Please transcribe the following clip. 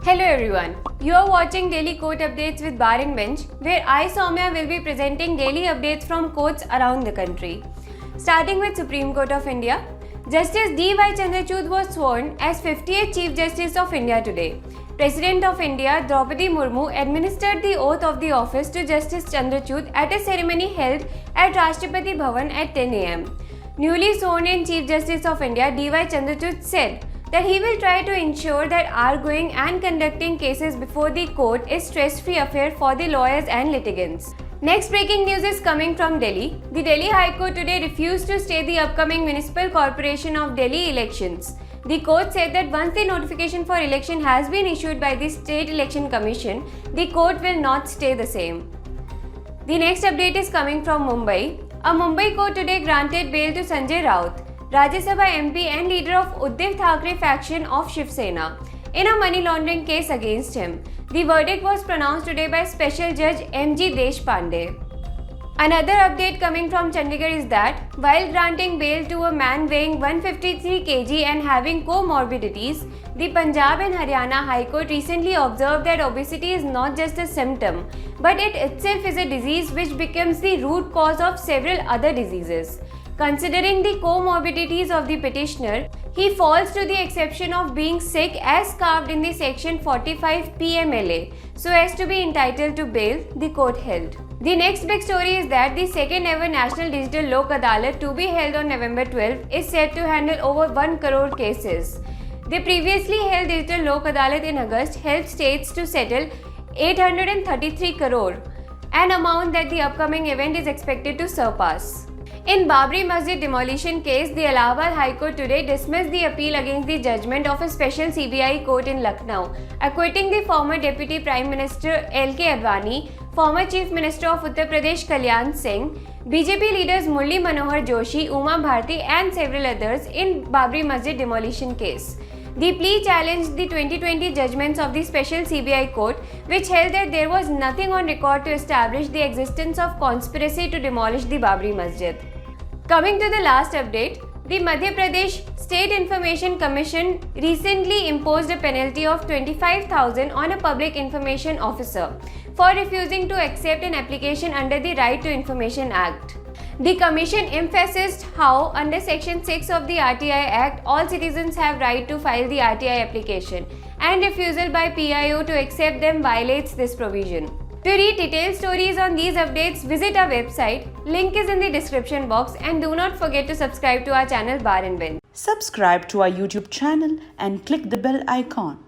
Hello everyone, you are watching Daily Court Updates with Bar and Bench, where I, Soumya, will be presenting daily updates from courts around the country. Starting with Supreme Court of India, Justice D.Y. Chandrachud was sworn as 58th Chief Justice of India today. President of India Draupadi Murmu administered the oath of the office to Justice Chandrachud at a ceremony held at Rashtrapati Bhavan at 10 am. Newly sworn in Chief Justice of India D.Y. Chandrachud said that he will try to ensure that arguing and conducting cases before the court is stress-free affair for the lawyers and litigants. Next breaking news is coming from Delhi. The Delhi High Court today refused to stay the upcoming Municipal Corporation of Delhi elections. The court said that once the notification for election has been issued by the State Election Commission, the court will not stay the same. The next update is coming from Mumbai. A Mumbai court today granted bail to Sanjay Raut, Rajya Sabha MP and leader of Uddhav Thackeray faction of Shiv Sena, in a money laundering case against him. The verdict was pronounced today by Special Judge M.G. Deshpande. Another update coming from Chandigarh is that while granting bail to a man weighing 153 kg and having comorbidities, the Punjab and Haryana High Court recently observed that obesity is not just a symptom, but it itself is a disease which becomes the root cause of several other diseases. Considering the comorbidities of the petitioner, he falls to the exception of being sick as carved in the section 45 PMLA, so as to be entitled to bail, the court held. The next big story is that the second ever National Digital Lok Adalat to be held on November 12 is set to handle over 1 crore cases. The previously held Digital Lok Adalat in August helped states to settle 833 crore, an amount that the upcoming event is expected to surpass. In Babri Masjid demolition case, the Allahabad High Court today dismissed the appeal against the judgment of a special CBI court in Lucknow, acquitting the former Deputy Prime Minister L.K. Advani, former Chief Minister of Uttar Pradesh Kalyan Singh, BJP leaders Murli Manohar Joshi, Uma Bharti and several others in Babri Masjid demolition case. The plea challenged the 2020 judgments of the special CBI court, which held that there was nothing on record to establish the existence of conspiracy to demolish the Babri Masjid. Coming to the last update, the Madhya Pradesh State Information Commission recently imposed a penalty of 25,000 on a public information officer for refusing to accept an application under the Right to Information Act. The Commission emphasized how, under Section 6 of the RTI Act, all citizens have right to file the RTI application, and refusal by PIO to accept them violates this provision. To read detailed stories on these updates, visit our website. Link is in the description box, and do not forget to subscribe to our channel Bar and Bench. Subscribe to our YouTube channel and click the bell icon.